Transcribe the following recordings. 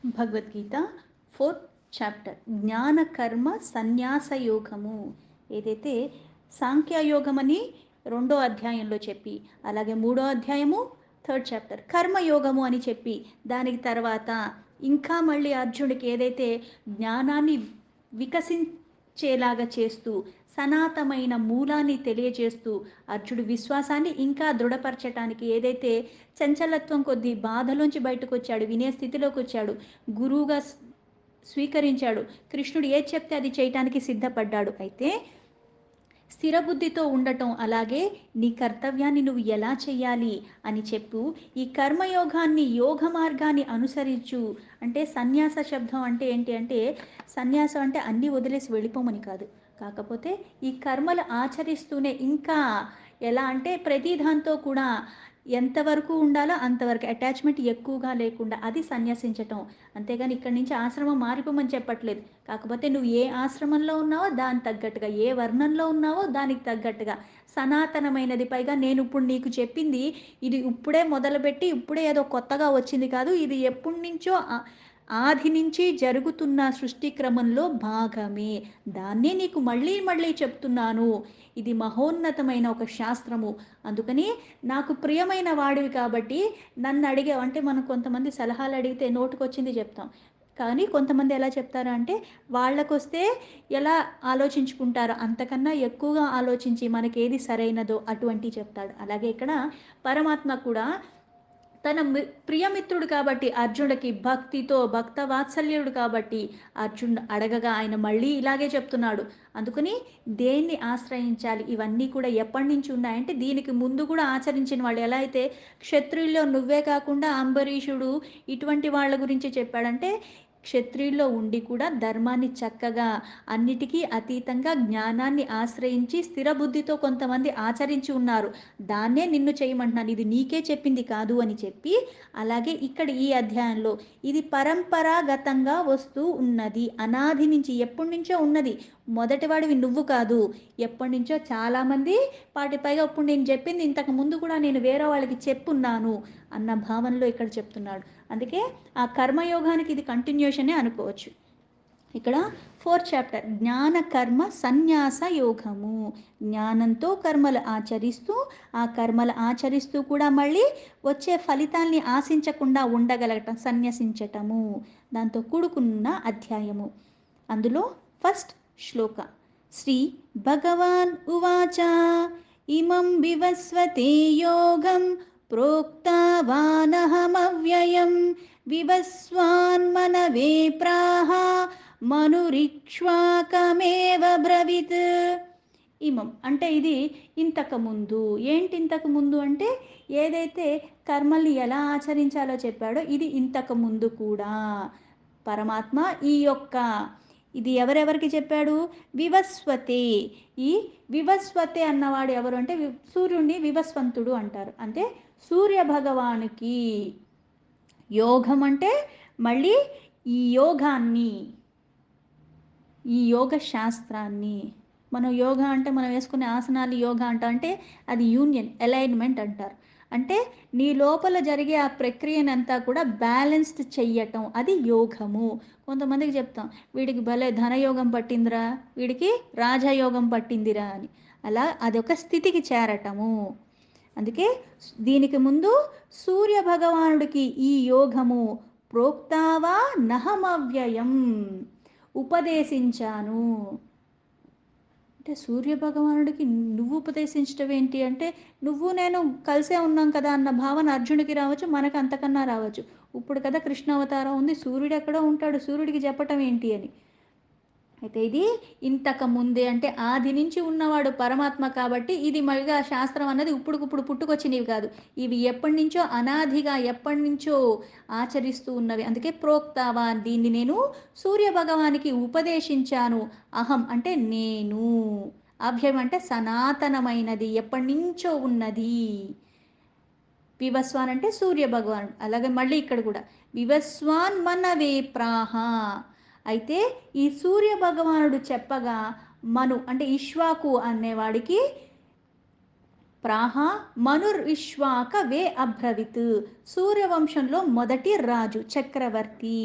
Bhagavad Gita 4th chapter జ్ఞాన కర్మ సన్యాస యోగము. ఏదైతే సాంఖ్యయోగం అని 2వ అధ్యాయంలో చెప్పి, అలాగే 3వ అధ్యాయము 3rd చాప్టర్ కర్మయోగము అని చెప్పి, దానికి తర్వాత ఇంకా మళ్ళీ అర్జునుడికి ఏదైతే జ్ఞానాన్ని వికసించేలాగా చేస్తూ సనాతనమైన మూలాన్ని తెలియజేస్తూ అర్జునుడి విశ్వాసాన్ని ఇంకా దృఢపరచటానికి, ఏదైతే చంచలత్వం కొద్దీ బాధలోంచి బయటకు వచ్చాడు, వినే స్థితిలోకి వచ్చాడు, గురువుగా స్వీకరించాడు, కృష్ణుడు ఏది చెప్తే అది చేయటానికి సిద్ధపడ్డాడు. అయితే స్థిరబుద్ధితో ఉండటం, అలాగే నీ కర్తవ్యాన్ని నువ్వు ఎలా చెయ్యాలి అని చెప్పు. ఈ కర్మయోగాన్ని, యోగ మార్గాన్ని అనుసరించు. అంటే సన్యాస శబ్దం అంటే ఏంటి అంటే, సన్యాసం అంటే అన్నీ వదిలేసి వెళ్ళిపోమని కాదు. కాకపోతే ఈ కర్మలు ఆచరిస్తూనే ఇంకా ఎలా అంటే ప్రతి దాంతో కూడా ఎంతవరకు ఉండాలో అంతవరకు అటాచ్మెంట్ ఎక్కువగా లేకుండా అది సన్యాసించటం. అంతేగాని ఇక్కడి నుంచి ఆశ్రమం మారిపోమని చెప్పట్లేదు. కాకపోతే నువ్వు ఏ ఆశ్రమంలో ఉన్నావో దానికి తగ్గట్టుగా, ఏ వర్ణంలో ఉన్నావో దానికి తగ్గట్టుగా సనాతనమైనది. పైగా నేను ఇప్పుడు నీకు చెప్పింది ఇది ఇప్పుడే మొదలుపెట్టి ఇప్పుడే ఏదో కొత్తగా వచ్చింది కాదు. ఇది ఎప్పటి నుంచో ఆది నుంచి జరుగుతున్న సృష్టి క్రమంలో భాగమే. దాన్నే నీకు మళ్ళీ మళ్ళీ చెప్తున్నాను. ఇది మహోన్నతమైన ఒక శాస్త్రము. అందుకని నాకు ప్రియమైన వాడివి కాబట్టి నన్ను అడిగావు అంటే, మనం కొంతమంది సలహాలు అడిగితే నోటుకొచ్చింది చెప్తాం. కానీ కొంతమంది ఎలా చెప్తారు అంటే, వాళ్ళకొస్తే ఎలా ఆలోచించుకుంటారో అంతకన్నా ఎక్కువగా ఆలోచించి మనకేది సరైనదో అటువంటివి చెప్తాడు. అలాగే ఇక్కడ పరమాత్మ కూడా తన ప్రియమిత్రుడు కాబట్టి అర్జునుడికి భక్తితో భక్త వాత్సల్యుడు కాబట్టి అర్జునుడు అడగగా ఆయన మళ్ళీ ఇలాగే చెప్తున్నాడు. అందుకని దేన్ని ఆశ్రయించాలి, ఇవన్నీ కూడా ఎప్పటి నుంచి ఉన్నాయంటే దీనికి ముందు కూడా ఆచరించిన వాళ్ళు. ఎలా అయితే క్షత్రియుల్లో నువ్వే కాకుండా అంబరీషుడు ఇటువంటి వాళ్ళ గురించి చెప్పాడంటే, క్షత్రియుల్లో ఉండి కూడా ధర్మాన్ని చక్కగా అన్నిటికీ అతీతంగా జ్ఞానాన్ని ఆశ్రయించి స్థిరబుద్ధితో కొంతమంది ఆచరించి ఉన్నారు. దాన్నే నిన్ను చేయమంటున్నాను, ఇది నీకే చెప్పింది కాదు అని చెప్పి, అలాగే ఇక్కడ ఈ అధ్యాయంలో ఇది పరంపరాగతంగా వస్తూ ఉన్నది. అనాది నుంచి ఎప్పటి నుంచో ఉన్నది. మొదటివాడివి నువ్వు కాదు, ఎప్పటి నుంచో చాలామంది పైగా ఇప్పుడు నేను చెప్పింది ఇంతకు ముందు కూడా నేను వేరే వాళ్ళకి చెప్పున్నాను అన్న భావనలో ఇక్కడ చెప్తున్నాడు. అందుకే ఆ కర్మయోగానికి ఇది కంటిన్యూషనే అనుకోవచ్చు. ఇక్కడ 4th చాప్టర్ జ్ఞాన కర్మ సన్యాస యోగము. జ్ఞానంతో కర్మలు ఆచరిస్తూ, ఆ కర్మలు ఆచరిస్తూ కూడా మళ్ళీ వచ్చే ఫలితాల్ని ఆశించకుండా ఉండగలగటం, సన్యసించటము. దాంతో కూడుకున్న అధ్యాయము. అందులో ఫస్ట్ శ్లోక శ్రీ భగవాన్ ఉవాచ ఇమం వివస్వతే యోగం ప్రోక్తావానహమవ్యయం వివస్వాన్మనవే ప్రాహ మనురిక్ష్వాకమేవ బ్రవీత్. ఇమం అంటే ఇది ఇంతకుముందు. ఏంటి ఇంతకుముందు అంటే, ఏదైతే కర్మల్ని ఎలా ఆచరించాలో చెప్పాడో ఇది ఇంతకుముందు కూడా పరమాత్మ ఈ యొక్క ఇది ఎవరెవరికి చెప్పాడు? వివస్వతే. ఈ వివస్వతే అన్నవాడు ఎవరు అంటే, సూర్యుడిని వివస్వంతుడు అంటారు. అంటే సూర్య భగవానుకి యోగం అంటే మళ్ళీ ఈ యోగాన్ని, ఈ యోగ శాస్త్రాన్ని, మనం యోగా అంటే మనం వేసుకునే ఆసనాలు యోగా అంటాం. అంటే అది యూనియన్, అలైన్మెంట్ అంటారు. అంటే నీ లోపల జరిగే ఆ ప్రక్రియనంతా కూడా బ్యాలెన్స్డ్ చెయ్యటం, అది యోగము. కొంతమందికి చెప్తాం, వీడికి భలే ధనయోగం పట్టిందిరా, వీడికి రాజయోగం పట్టిందిరా అని. అలా అదొక స్థితికి చేరటము. అందుకే దీనికి ముందు సూర్య భగవానుడికి ఈ యోగము ప్రోక్తావా నహమవ్యయం, ఉపదేశించాను. అంటే సూర్యభగవానుడికి నువ్వు ఉపదేశించడం ఏంటి అంటే, నువ్వు నేను కలిసే ఉన్నాం కదా అన్న భావన అర్జునుడికి రావచ్చు, మనకు అంతకన్నా రావచ్చు. ఇప్పుడు కదా కృష్ణ అవతారం ఉంది, సూర్యుడు ఎక్కడో ఉంటాడు, సూర్యుడికి చెప్పటం ఏంటి అని. అయితే ఇది ఇంతకు ముందే అంటే ఆది నుంచి ఉన్నవాడు పరమాత్మ కాబట్టి, ఇది మళ్ళీ శాస్త్రం అన్నది ఇప్పుడుకిప్పుడు పుట్టుకొచ్చినవి కాదు. ఇవి ఎప్పటి నుంచో అనాదిగా ఎప్పటి నుంచో ఆచరిస్తూ ఉన్నవి. అందుకే ప్రోక్తావా, దీన్ని నేను సూర్య భగవానికి ఉపదేశించాను. అహం అంటే నేను, అభ్యం అంటే సనాతనమైనది, ఎప్పటి నుంచో ఉన్నది. వివస్వాన్ అంటే సూర్య భగవానుడు. అలాగే మళ్ళీ ఇక్కడ కూడా వివస్వాన్ మనవే ప్రాహ. అయితే ఈ సూర్య భగవానుడు చెప్పగా మను అంటే ఇష్వాకు అనేవాడికి ప్రాహ మనుర్విశ్వాక వే అబ్రవిత్. సూర్యవంశంలో మొదటి రాజు చక్రవర్తి.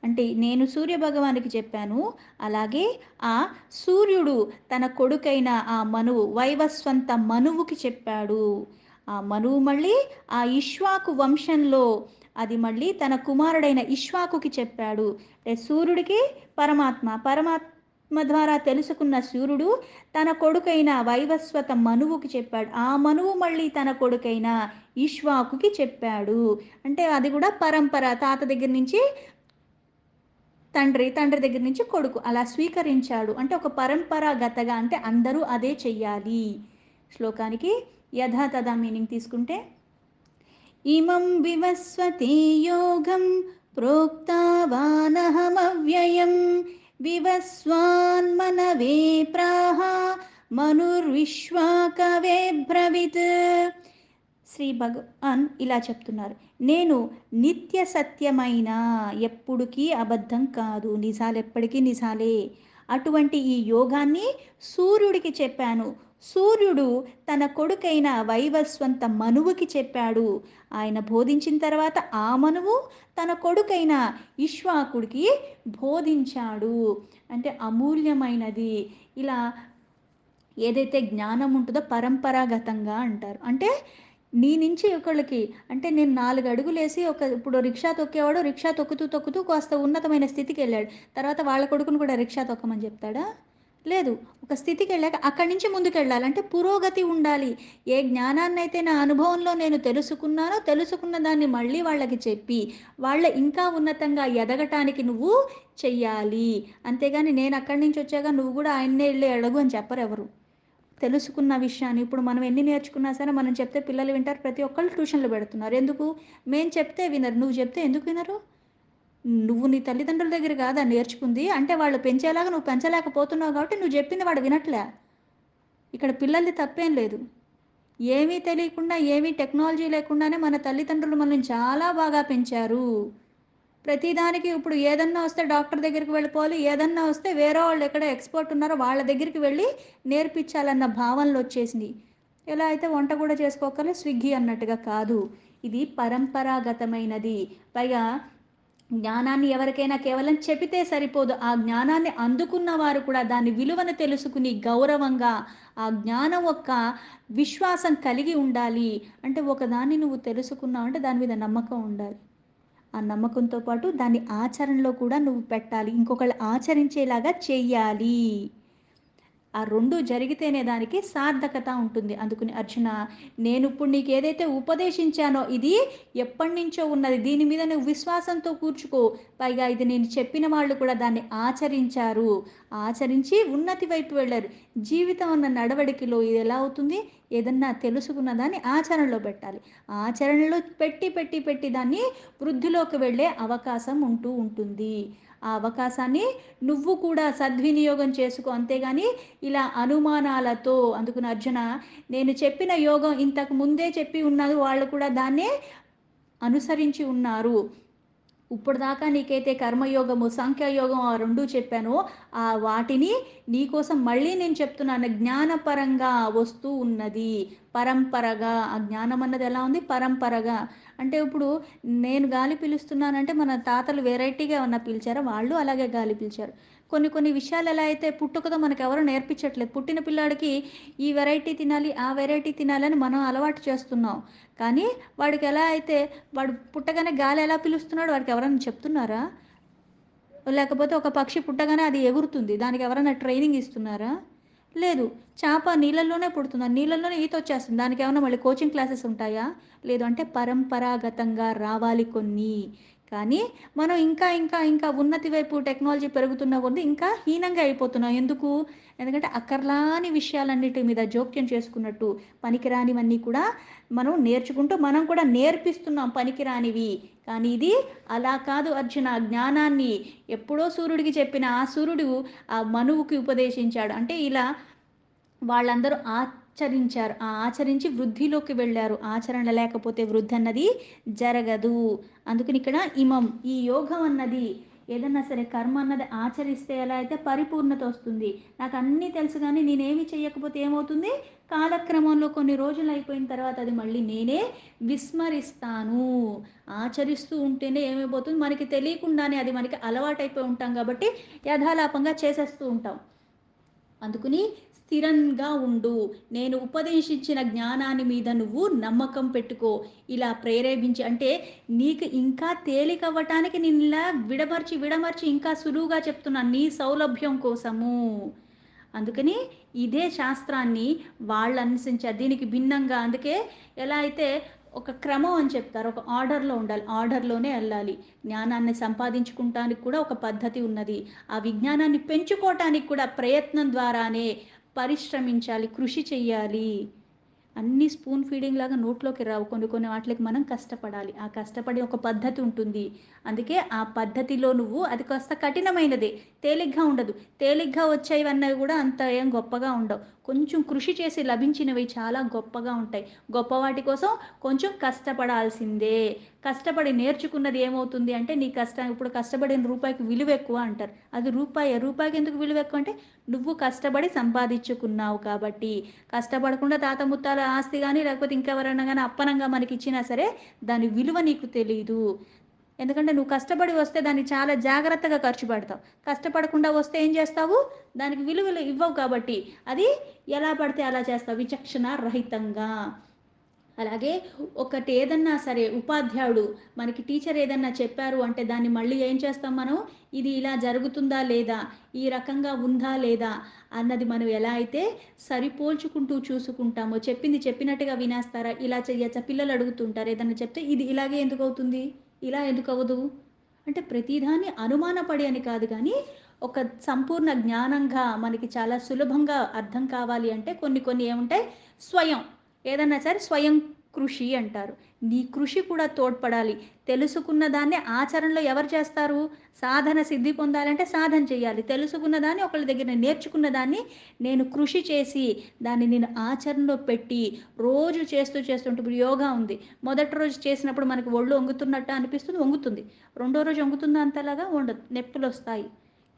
అంటే నేను సూర్యభగవానికి చెప్పాను. అలాగే ఆ సూర్యుడు తన కొడుకైన ఆ మనువు వైవస్వంత మనువుకి చెప్పాడు. ఆ మనువు మళ్ళీ ఆ ఇక్ష్వాకు వంశంలో అది మళ్ళీ తన కుమారుడైన ఇక్ష్వాకుకి చెప్పాడు. అంటే సూర్యుడికి పరమాత్మ ద్వారా తెలుసుకున్న సూర్యుడు తన కొడుకైన వైవస్వత మనువుకి చెప్పాడు. ఆ మనువు మళ్ళీ తన కొడుకైన ఇక్ష్వాకుకి చెప్పాడు. అంటే అది కూడా పరంపర, తాత దగ్గర నుంచి తండ్రి, తండ్రి దగ్గర నుంచి కొడుకు అలా స్వీకరించాడు. అంటే ఒక పరంపరాగతగా, అంటే అందరూ అదే చెయ్యాలి. శ్లోకానికి యథాతథా మీనింగ్ తీసుకుంటే, ఇమం వివస్వతే యోగం ప్రోక్తావానహమవ్యయం వివస్వాన్మనవే ప్రాహ మనుర్విశ్వాకవే బ్రవిత్. శ్రీ భగవాన్ ఇలా చెప్తున్నారు, నేను నిత్య సత్యమైన, ఎప్పుడుకీ అబద్ధం కాదు, నిజాలు ఎప్పటికీ నిజాలే, అటువంటి ఈ యోగాన్ని సూర్యుడికి చెప్పాను. సూర్యుడు తన కొడుకైన వైవస్వంత మనువుకి చెప్పాడు. ఆయన బోధించిన తర్వాత ఆ మనువు తన కొడుకైన ఇక్ష్వాకుడికి బోధించాడు. అంటే అమూల్యమైనది. ఇలా ఏదైతే జ్ఞానం ఉంటుందో పరంపరాగతంగా అంటారు. అంటే నీ నుంచి ఒకళ్ళకి, అంటే నేను 4 అడుగులేసి ఇప్పుడు రిక్షా తొక్కేవాడు రిక్షా తొక్కుతూ తొక్కుతూ కాస్త ఉన్నతమైన స్థితికి వెళ్ళాడు. తర్వాత వాళ్ళ కొడుకుని కూడా రిక్షా తొక్కమని చెప్తాడా? లేదు. ఒక స్థితికి వెళ్ళాక అక్కడి నుంచి ముందుకెళ్ళాలి. అంటే పురోగతి ఉండాలి. ఏ జ్ఞానాన్నైతే నా అనుభవంలో నేను తెలుసుకున్నానో, తెలుసుకున్న దాన్ని మళ్ళీ వాళ్ళకి చెప్పి, వాళ్ళ ఇంకా ఉన్నతంగా ఎదగటానికి నువ్వు చెయ్యాలి. అంతేగాని నేను అక్కడి నుంచి వచ్చాక నువ్వు కూడా ఆయన్నే వెళ్ళి అడుగు అని చెప్పరెవరు. తెలుసుకున్న విషయాన్ని ఇప్పుడు మనం ఎన్ని నేర్చుకున్నా సరే మనం చెప్తే పిల్లలు వింటారు. ప్రతి ఒక్కళ్ళు ట్యూషన్లు పెడుతున్నారు. ఎందుకు? మేము చెప్తే వినరు. నువ్వు చెప్తే ఎందుకు వినరు? నువ్వు నీ తల్లిదండ్రుల దగ్గర కాదా నేర్చుకుంది? అంటే వాళ్ళు పెంచేలాగా నువ్వు పెంచలేకపోతున్నావు కాబట్టి నువ్వు చెప్పింది వాడు వినట్లే. ఇక్కడ పిల్లలది తప్పేం లేదు. ఏమీ తెలియకుండా, ఏమీ టెక్నాలజీ లేకుండానే మన తల్లిదండ్రులు మనల్ని చాలా బాగా పెంచారు. ప్రతిదానికి ఇప్పుడు ఏదన్నా వస్తే డాక్టర్ దగ్గరికి వెళ్ళిపోవాలి, ఏదన్నా వస్తే వేరే వాళ్ళు ఎక్కడ ఎక్స్పర్ట్ ఉన్నారో వాళ్ళ దగ్గరికి వెళ్ళి నేర్పించాలన్న భావనలు వచ్చేసింది. ఎలా అయితే వంట కూడా చేసుకోకర్లే, స్విగ్గీ అన్నట్టుగా కాదు. ఇది పరంపరాగతమైనది. పైగా జ్ఞానాన్ని ఎవరికైనా కేవలం చెబితే సరిపోదు. ఆ జ్ఞానాన్ని అందుకున్న వారు కూడా దాని విలువను తెలుసుకుని గౌరవంగా ఆ జ్ఞానం యొక్క విశ్వాసం కలిగి ఉండాలి. అంటే ఒకదాన్ని నువ్వు తెలుసుకున్నావు అంటే దాని మీద నమ్మకం ఉండాలి. ఆ నమ్మకంతో పాటు దాన్ని ఆచరణలో కూడా నువ్వు పెట్టాలి. ఇంకొకళ్ళు ఆచరించేలాగా చెయ్యాలి. ఆ 2 జరిగితేనే దానికి సార్థకత ఉంటుంది. అందుకని అర్జున, నేనిప్పుడు నీకేదైతే ఉపదేశించానో ఇది ఎప్పటినుంచో ఉన్నది. దీని మీద నువ్వు విశ్వాసంతో కూర్చుకో. పైగా ఇది నేను చెప్పిన వాళ్ళు కూడా దాన్ని ఆచరించారు. ఆచరించి ఉన్నతి వైపు వెళ్లారు. జీవితం అన్న నడవడికలో ఇది ఎలా అవుతుంది? ఏదన్నా తెలుసుకున్న దాన్ని ఆచరణలో పెట్టాలి. ఆచరణలో పెట్టి పెట్టి పెట్టి దాన్ని వృద్ధిలోకి వెళ్ళే అవకాశం ఉంటూ ఉంటుంది. ఆ అవకాశాన్ని నువ్వు కూడా సద్వినియోగం చేసుకో. అంతేగాని ఇలా అనుమానాలతో, అందుకని అర్జున, నేను చెప్పిన యోగం ఇంతకు ముందే చెప్పి ఉన్నది, వాళ్ళు కూడా దాన్నే అనుసరించి ఉన్నారు. ఇప్పుడు దాకా నీకైతే కర్మయోగము, సంఖ్యాయోగం ఆ 2 చెప్పానో ఆ వాటిని నీకోసం మళ్ళీ నేను చెప్తున్నాను. జ్ఞానపరంగా వస్తూ ఉన్నది. పరంపరగా ఆ జ్ఞానం అన్నది ఎలా ఉంది? పరంపరగా. అంటే ఇప్పుడు నేను గాలి పీలుస్తున్నానంటే మన తాతలు వెరైటీగా ఏమన్నా పీల్చారా? వాళ్ళు అలాగే గాలి పీల్చారు. కొన్ని కొన్ని విషయాలు ఎలా అయితే పుట్టుకతో మనకెవరు నేర్పించట్లేదు. పుట్టిన పిల్లాడికి ఈ వెరైటీ తినాలి, ఆ వెరైటీ తినాలని మనం అలవాటు చేస్తున్నాం. కానీ వాడికి ఎలా అయితే వాడు పుట్టగానే గాలి ఎలా పిలుస్తున్నాడో వాడికి ఎవరైనా చెప్తున్నారా? లేకపోతే ఒక పక్షి పుట్టగానే అది ఎగురుతుంది. దానికి ఎవరైనా ట్రైనింగ్ ఇస్తున్నారా? లేదు. చేప నీళ్ళల్లోనే పుడుతుంది. ఆ నీళ్ళల్లోనే ఈత వచ్చేస్తుంది. దానికేమన్నా మళ్ళీ కోచింగ్ క్లాసెస్ ఉంటాయా? లేదు. అంటే పరంపరాగతంగా రావాలి కొన్ని. కానీ మనం ఇంకా ఇంకా ఇంకా ఉన్నతి వైపు టెక్నాలజీ పెరుగుతున్న కొద్దీ ఇంకా హీనంగా అయిపోతున్నాం. ఎందుకు? ఎందుకంటే అక్కర్లాని విషయాలన్నిటి మీద జోక్యం చేసుకున్నట్టు పనికిరానివన్నీ కూడా మనం నేర్చుకుంటూ మనం కూడా నేర్పిస్తున్నాం పనికిరానివి. కానీ ఇది అలా కాదు అర్జున. జ్ఞానాన్ని ఎప్పుడో సూర్యుడికి చెప్పిన ఆ సూర్యుడు ఆ మనువుకి ఉపదేశించాడు. అంటే ఇలా వాళ్ళందరూ ఆచరించారు. ఆ ఆచరించి వృద్ధిలోకి వెళ్ళారు. ఆచరణ లేకపోతే వృద్ధి అన్నది జరగదు. అందుకని ఇక్కడ ఇమం, ఈ యోగం అన్నది ఏదన్నా సరే కర్మ అన్నది ఆచరిస్తే ఎలా అయితే పరిపూర్ణత వస్తుంది. నాకు అన్నీ తెలుసు గానీ నేనేమి చెయ్యకపోతే ఏమవుతుంది? కాలక్రమంలో కొన్ని రోజులు అయిపోయిన తర్వాత అది మళ్ళీ నేనే విస్మరిస్తాను. ఆచరిస్తూ ఉంటేనే ఏమైపోతుంది మనకి తెలియకుండానే అది మనకి అలవాటైపోయి ఉంటాం కాబట్టి యథాలాపంగా చేసేస్తూ ఉంటాం. అందుకని స్థిరంగా ఉండు. నేను ఉపదేశించిన జ్ఞానాన్ని మీద నువ్వు నమ్మకం పెట్టుకో. ఇలా ప్రేరేపించి అంటే నీకు ఇంకా తేలికవ్వటానికి నిన్నిలా విడమర్చి ఇంకా సులువుగా చెప్తున్నాను నీ సౌలభ్యం కోసము. అందుకని ఇదే శాస్త్రాన్ని వాళ్ళు అనుసరించారు. దీనికి భిన్నంగా అందుకే ఎలా అయితే ఒక క్రమం అని చెప్తారు. ఒక ఆర్డర్‌లో ఉండాలి. ఆర్డర్‌లోనే ఎళ్ళాలి. జ్ఞానాన్ని సంపాదించుకుంటానికి కూడా ఒక పద్ధతి ఉన్నది. ఆ విజ్ఞానాన్ని పెంచుకోవటానికి కూడా ప్రయత్నం ద్వారానే పరిశ్రమించాలి, కృషి చెయ్యాలి. అన్నీ స్పూన్ ఫీడింగ్ లాగా నోట్లోకి రావు. కొన్ని కొన్ని వాటిలకి మనం కష్టపడాలి. ఆ కష్టపడే ఒక పద్ధతి ఉంటుంది. అందుకే ఆ పద్ధతిలో నువ్వు అది కాస్త కఠినమైనదే. తేలిగ్గా ఉండదు. తేలిగ్గా వచ్చేవన్నవి కూడా అంత ఏం గొప్పగా ఉండవు. కొంచెం కృషి చేసి లభించినవి చాలా గొప్పగా ఉంటాయి. గొప్ప వాటి కోసం కొంచెం కష్టపడాల్సిందే. కష్టపడి నేర్చుకున్నది ఏమవుతుంది అంటే నీ కష్టం ఇప్పుడు కష్టపడిన రూపాయికి విలువ ఎక్కువ అంటారు. అది రూపాయే. రూపాయికి ఎందుకు విలువ ఎక్కువ అంటే నువ్వు కష్టపడి సంపాదించుకున్నావు కాబట్టి. కష్టపడకుండా తాత ముత్తాల ఆస్తి గానీ, లేకపోతే ఇంకెవరైనా గానీ అప్పనంగా మనకిచ్చినా సరే, దాని విలువ నీకు తెలీదు. ఎందుకంటే నువ్వు కష్టపడి వస్తే దాన్ని చాలా జాగ్రత్తగా ఖర్చు పెడతావు. కష్టపడకుండా వస్తే ఏం చేస్తావు? దానికి విలువలు ఇవ్వవు కాబట్టి, అది ఎలా పడితే అలా చేస్తావు విచక్షణ రహితంగా. అలాగే ఒకటి ఏదన్నా సరే ఉపాధ్యాయుడు మనకి టీచర్ ఏదన్నా చెప్పారు అంటే దాన్ని మళ్ళీ ఏం చేస్తాం మనం? ఇది ఇలా జరుగుతుందా లేదా? ఈ రకంగా ఉందా లేదా? అన్నది మనం ఎలా అయితే సరిపోల్చుకుంటూ చూసుకుంటామో, చెప్పింది చెప్పినట్టుగా వినేస్తారా? ఇలా చెయ్యొచ్చా? పిల్లలు అడుగుతుంటారు ఏదన్నా చెప్తే ఇది ఇలాగే ఎందుకవుతుంది? ఇలా ఎందుకవ్వదు? అంటే ప్రతిదాన్ని అనుమానపడి అని కాదు గానీ, ఒక సంపూర్ణ జ్ఞానంగా మనకి చాలా సులభంగా అర్థం కావాలి అంటే కొన్ని కొన్ని ఏముంటాయి? స్వయం ఏదన్నా సరే స్వయం కృషి అంటారు. నీ కృషి కూడా తోడ్పడాలి. తెలుసుకున్న దాన్ని ఆచరణలో ఎవరు చేస్తారు? సాధన సిద్ధి పొందాలంటే సాధన చేయాలి. తెలుసుకున్న దాన్ని ఒకళ్ళ దగ్గర నేర్చుకున్న దాన్ని నేను కృషి చేసి, దాన్ని నేను ఆచరణలో పెట్టి, రోజు చేస్తుంటే ఇప్పుడు యోగా ఉంది. మొదటి రోజు చేసినప్పుడు మనకు ఒళ్ళు వంగుతున్నట్టు అనిపిస్తుంది, వంగుతుంది. రెండో రోజు వంగుతుందా అంతలాగా? ఉండదు. నొప్పులొస్తాయి.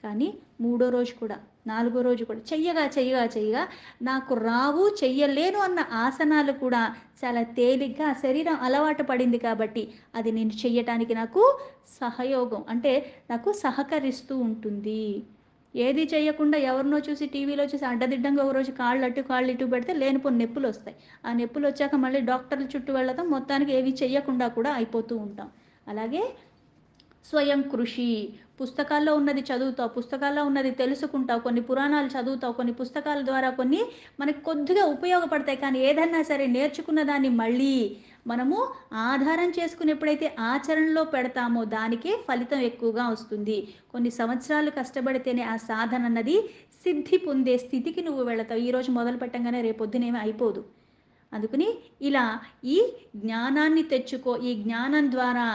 కానీ మూడో రోజు కూడా, నాలుగో రోజు కూడా చెయ్యగా నాకు రావు, చెయ్యలేను అన్న ఆసనాలు కూడా చాలా తేలిగ్గా శరీరం అలవాటు పడింది కాబట్టి, అది నేను చెయ్యటానికి నాకు సహయోగం అంటే నాకు సహకరిస్తూ ఉంటుంది. ఏది చేయకుండా ఎవరినో చూసి టీవీలో చూసి అడ్డదిడ్డంగా ఒక రోజు కాళ్ళు అటు, కాళ్ళు ఇటు పెడితే లేనిపోని నొప్పులొస్తాయి. ఆ నొప్పులొచ్చాక మళ్ళీ డాక్టర్ల చుట్టూ వెళ్ళడం మొత్తానికి ఏవి చెయ్యకుండా కూడా అయిపోతూ ఉంటాం. అలాగే స్వయం కృషి. పుస్తకాల్లో ఉన్నది చదువుతావు. పుస్తకాల్లో ఉన్నది తెలుసుకుంటావు. కొన్ని పురాణాలు చదువుతావు. కొన్ని పుస్తకాల ద్వారా కొన్ని మనకు కొద్దిగా ఉపయోగపడతాయి. కానీ ఏదన్నా సరే నేర్చుకున్న దాన్ని మళ్ళీ మనము ఆధారం చేసుకొని ఎప్పుడైతే ఆచరణలో పెడతామో దానికే ఫలితం ఎక్కువగా వస్తుంది. కొన్ని సంవత్సరాలు కష్టపడితేనే ఆ సాధన అన్నది సిద్ధి పొందే స్థితికి నువ్వు వెళతావు. ఈరోజు మొదలు పెట్టంగానే రేపొద్దునేమి అయిపోదు. అందుకని ఇలా ఈ జ్ఞానాన్ని తెచ్చుకో. ఈ జ్ఞానం ద్వారా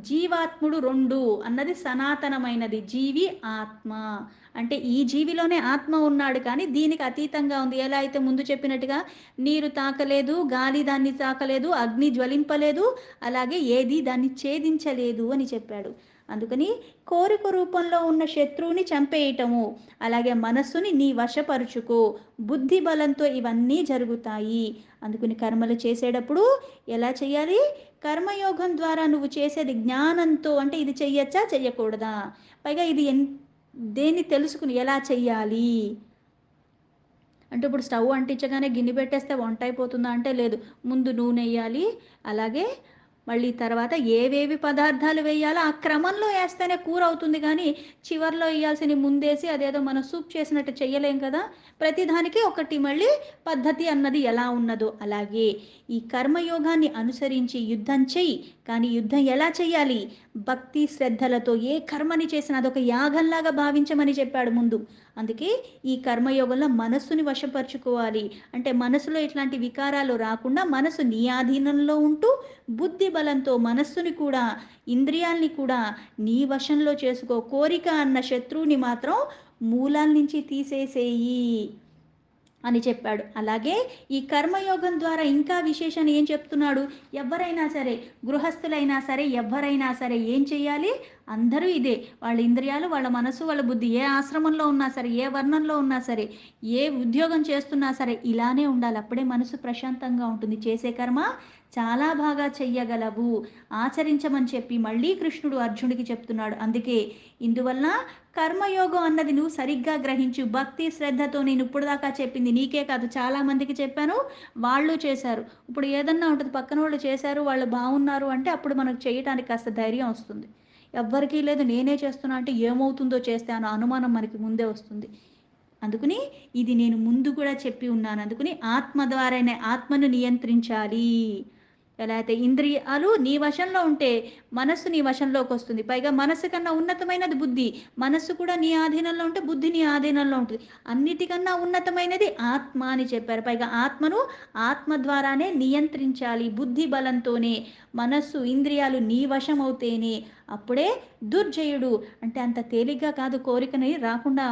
జీవాత్ముడు 2 అన్నది సనాతనమైనది. జీవి, ఆత్మ. అంటే ఈ జీవిలోనే ఆత్మ ఉన్నాడు కానీ దీనికి అతీతంగా ఉంది. ఎలా అయితే ముందు చెప్పినట్టుగా నీరు తాకలేదు, గాలి దాన్ని తాకలేదు, అగ్ని జ్వలింపలేదు, అలాగే ఏది దాన్ని ఛేదించలేదు అని చెప్పాడు. అందుకని కోరిక రూపంలో ఉన్న శత్రువుని చంపేయటము, అలాగే మనస్సుని నీ వశపరుచుకో. బుద్ధి బలంతో ఇవన్నీ జరుగుతాయి. అందుకని కర్మలు చేసేటప్పుడు ఎలా చేయాలి? కర్మయోగం ద్వారా నువ్వు చేసేది జ్ఞానంతో అంటే ఇది చెయ్యొచ్చా? చెయ్యకూడదా? పైగా ఇది దేన్ని తెలుసుకుని ఎలా చెయ్యాలి? అంటే ఇప్పుడు స్టవ్ అంటించగానే గిన్నె పెట్టేస్తే వంట అయిపోతుందా అంటే లేదు. ముందు నూనెయ్యాలి. అలాగే మళ్ళీ తర్వాత ఏవేవి పదార్థాలు వేయాలో ఆ క్రమంలో ఏస్తేనే కూర అవుతుంది గానీ, చివర్లో ఎయ్యాల్సినవి ముందేసి అదేదో మనం సూప్ చేసినట్టు చెయ్యలేం కదా! ప్రతిదానికి ఒకటి మళ్ళీ పద్ధతి అన్నది ఎలా ఉన్నదో అలాగే ఈ కర్మయోగాన్ని అనుసరించి యుద్ధం చెయ్యి. కానీ యుద్ధం ఎలా చెయ్యాలి? భక్తి శ్రద్ధలతో ఏ కర్మని చేసినా అదొక యాగంలాగా భావించమని చెప్పాడు ముందు. అందుకే ఈ కర్మయోగంలో మనస్సుని వశపరుచుకోవాలి. అంటే మనసులో ఇట్లాంటి వికారాలు రాకుండా మనసు నీ ఆధీనంలో ఉంటూ బుద్ధి బలంతో మనస్సుని కూడా ఇంద్రియాల్ని కూడా నీ వశంలో చేసుకో. కోరిక అన్న శత్రువుని మాత్రం మూలాల నుంచి తీసేసేయి. అని చెప్పాడు. అలాగే ఈ కర్మయోగం ద్వారా ఇంకా విశేషం ఏం చెప్తున్నాడు? ఎవ్వరైనా సరే, గృహస్థులైనా సరే, ఎవ్వరైనా సరే ఏం చేయాలి? అందరూ ఇదే. వాళ్ళ ఇంద్రియాలు, వాళ్ళ మనసు, వాళ్ళ బుద్ధి ఏ ఆశ్రమంలో ఉన్నా సరే, ఏ వర్ణంలో ఉన్నా సరే, ఏ ఉద్యోగం చేస్తున్నా సరే ఇలానే ఉండాలి. అప్పుడే మనసు ప్రశాంతంగా ఉంటుంది. చేసే కర్మ చాలా బాగా చెయ్యగలవు. ఆచరించమని చెప్పి మళ్ళీ కృష్ణుడు అర్జునుడికి చెప్తున్నాడు. అందుకే ఇందువలన కర్మయోగం అన్నది నువ్వు సరిగ్గా గ్రహించు. భక్తి శ్రద్ధతో నేను ఇప్పుడు దాకా చెప్పింది నీకే కాదు చాలామందికి చెప్పాను, వాళ్ళు చేశారు. ఇప్పుడు ఏదన్నా ఉంటుంది, పక్కన వాళ్ళు చేశారు, వాళ్ళు బాగున్నారు అంటే అప్పుడు మనకు చేయటానికి కాస్త ధైర్యం వస్తుంది. ఎవ్వరికీ లేదు నేనే చేస్తున్నా అంటే ఏమవుతుందో చేస్తే అన్న అనుమానం మనకి ముందే వస్తుంది. అందుకని ఇది నేను ముందు కూడా చెప్పి ఉన్నాను. అందుకని ఆత్మ ద్వారానే ఆత్మను నియంత్రించాలి. ఎలా అయితే ఇంద్రియాలు నీ వశంలో ఉంటే మనస్సు నీ వశంలోకి వస్తుంది. పైగా మనస్సు కన్నా ఉన్నతమైనది బుద్ధి. మనస్సు కూడా నీ ఆధీనంలో ఉంటే బుద్ధి నీ ఆధీనంలో ఉంటుంది. అన్నిటికన్నా ఉన్నతమైనది ఆత్మ అని చెప్పారు. పైగా ఆత్మను ఆత్మ ద్వారానే నియంత్రించాలి. బుద్ధి బలంతోనే మనస్సు ఇంద్రియాలు నీ వశం అవుతేనే అప్పుడే దుర్జయుడు అంటే అంత తేలిగ్గా కాదు కోరికని రాకుండా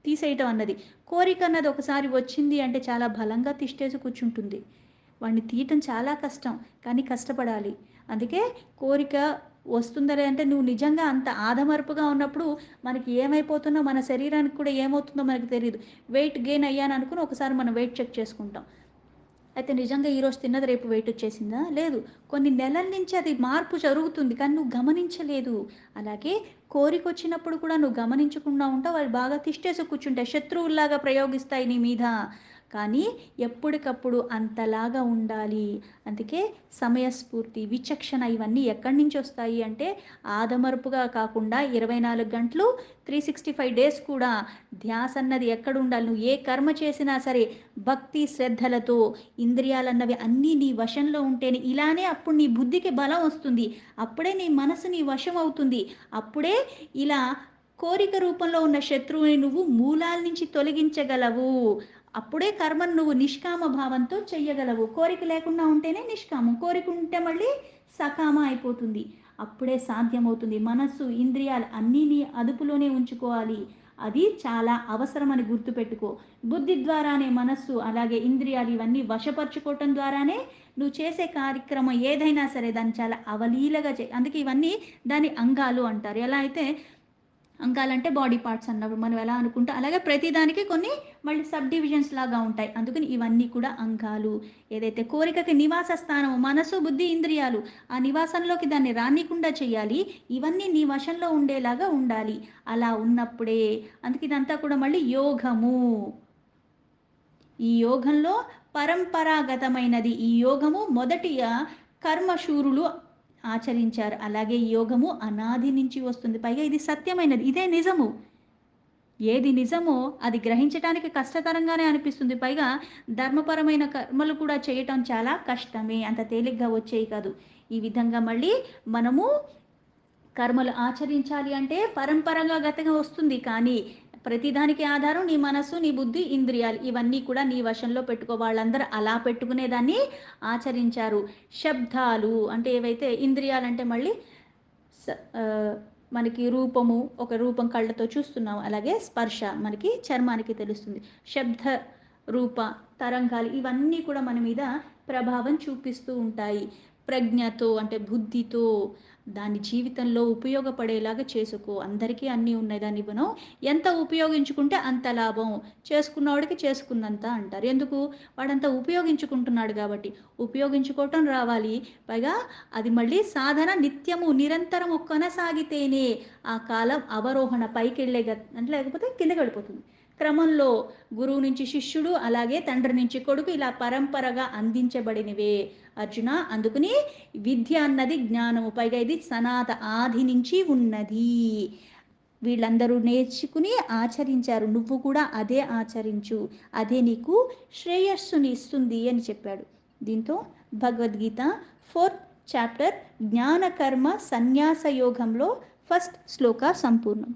తీసేయటం అన్నది. కోరిక అన్నది ఒకసారి వచ్చింది అంటే చాలా బలంగా తిష్టేసి కూర్చుంటుంది. వాడిని తీయటం చాలా కష్టం, కానీ కష్టపడాలి. అందుకే కోరిక వస్తుందలే అంటే నువ్వు నిజంగా అంత ఆదమరుపుగా ఉన్నప్పుడు మనకి ఏమైపోతుందో మన శరీరానికి కూడా ఏమవుతుందో మనకు తెలియదు. వెయిట్ గెయిన్ అయ్యాను అనుకుని ఒకసారి మనం వెయిట్ చెక్ చేసుకుంటాం. అయితే నిజంగా ఈరోజు తిన్నది రేపు వెయిట్ వచ్చేసిందా? లేదు. కొన్ని నెలల నుంచి అది మార్పు జరుగుతుంది. కానీ నువ్వు గమనించలేదు. అలాగే కోరికొచ్చినప్పుడు కూడా నువ్వు గమనించకుండా ఉంటావు. అవి బాగా తిష్టేసి కూర్చుంటాయి. శత్రువుల్లాగా ప్రయోగిస్తాయి నీ మీద. కానీ ఎప్పటికప్పుడు అంతలాగా ఉండాలి. అందుకే సమయస్ఫూర్తి, విచక్షణ ఇవన్నీ ఎక్కడి నుంచి వస్తాయి అంటే ఆదమరుపుగా కాకుండా 24 గంటలు 365 డేస్ కూడా ధ్యాస అన్నది ఎక్కడ ఉండాలి? నువ్వు ఏ కర్మ చేసినా సరే భక్తి శ్రద్ధలతో ఇంద్రియాలన్నవి అన్నీ నీ వశంలో ఉంటేనే ఇలానే అప్పుడు నీ బుద్ధికి బలం వస్తుంది. అప్పుడే నీ మనసు నీ వశం అవుతుంది. అప్పుడే ఇలా కోరిక రూపంలో ఉన్న శత్రువుని నువ్వు మూలాల నుంచి తొలగించగలవు. అప్పుడే కర్మను నువ్వు నిష్కామ భావంతో చెయ్యగలవు. కోరిక లేకుండా ఉంటేనే నిష్కామం. కోరిక ఉంటే మళ్ళీ సకామ అయిపోతుంది. అప్పుడే సాధ్యమవుతుంది. మనస్సు ఇంద్రియాలు అన్నీ నీ అదుపులోనే ఉంచుకోవాలి. అది చాలా అవసరమని గుర్తుపెట్టుకో. బుద్ధి ద్వారానే మనస్సు అలాగే ఇంద్రియాలు ఇవన్నీ వశపరుచుకోవటం ద్వారానే నువ్వు చేసే కార్యక్రమం ఏదైనా సరే దాన్ని చాలా అవలీలగా అందుకే ఇవన్నీ దాని అంగాలు అంటారు. ఎలా అయితే అంగాలంటే బాడీ పార్ట్స్ అన్నప్పుడు మనం ఎలా అనుకుంటే అలాగే ప్రతిదానికి కొన్ని మళ్ళీ సబ్ డివిజన్స్ లాగా ఉంటాయి. అందుకని ఇవన్నీ కూడా అంగాలు. ఏదైతే కోరికకి నివాస స్థానం మనసు బుద్ధి ఇంద్రియాలు ఆ నివాసంలోకి దాన్ని రానికుండా చేయాలి. ఇవన్నీ నీ వశంలో ఉండేలాగా ఉండాలి. అలా ఉన్నప్పుడే అందుకే ఇదంతా కూడా మళ్ళీ యోగము. ఈ యోగంలో పరంపరాగతమైనది. ఈ యోగము మొదటిగా కర్మశూరులు ఆచరించారు. అలాగే ఈ యోగము అనాది నుంచి వస్తుంది. పైగా ఇది సత్యమైనది. ఇదే నిజము. ఏది నిజమో అది గ్రహించటానికి కష్టతరంగానే అనిపిస్తుంది. పైగా ధర్మపరమైన కర్మలు కూడా చేయటం చాలా కష్టమే. అంత తేలిగ్గా వచ్చేవి కాదు. ఈ విధంగా మళ్ళీ మనము కర్మలు ఆచరించాలి అంటే పరంపరగా గతంగా వస్తుంది. కానీ ప్రతిదానికి ఆధారం నీ మనస్సు నీ బుద్ధి ఇంద్రియాలు ఇవన్నీ కూడా నీ వశంలో పెట్టుకో. వాళ్ళందరూ అలా పెట్టుకునేదాన్ని ఆచరించారు. శబ్దాలు అంటే ఏవైతే ఇంద్రియాలు అంటే మళ్ళీ మనకి రూపము ఒక రూపం కళ్ళతో చూస్తున్నాం. అలాగే స్పర్శ మనకి చర్మానికి తెలుస్తుంది. శబ్ద రూప తరంగాలు ఇవన్నీ కూడా మన మీద ప్రభావం చూపిస్తూ ఉంటాయి. ప్రజ్ఞతో అంటే బుద్ధితో దాని జీవితంలో ఉపయోగపడేలాగా చేసుకో. అందరికీ అన్నీ ఉన్నాయి. దాన్ని మనం ఎంత ఉపయోగించుకుంటే అంత లాభం. చేసుకున్నవాడికి చేసుకున్నంత అంటారు. ఎందుకు? వాడంతా ఉపయోగించుకుంటున్నాడు కాబట్టి. ఉపయోగించుకోవటం రావాలి. పైగా అది మళ్ళీ సాధన నిత్యము నిరంతరము కొనసాగితేనే ఆ కాలం అవరోహణ పైకెళ్ళే అంటే లేకపోతే కిందకి వెళ్ళిపోతుంది. క్రమంలో గురువు నుంచి శిష్యుడు అలాగే తండ్రి నుంచి కొడుకు ఇలా పరంపరగా అందించబడినవే అర్జున. అందుకని విద్య అన్నది జ్ఞానము. పైగా ఇది సనాత ఆది నుంచి ఉన్నది. వీళ్ళందరూ నేర్చుకుని ఆచరించారు. నువ్వు కూడా అదే ఆచరించు. అదే నీకు శ్రేయస్సుని ఇస్తుంది అని చెప్పాడు. దీంతో భగవద్గీత 4th చాప్టర్ జ్ఞానకర్మ సన్యాస యోగంలో ఫస్ట్ శ్లోక సంపూర్ణం.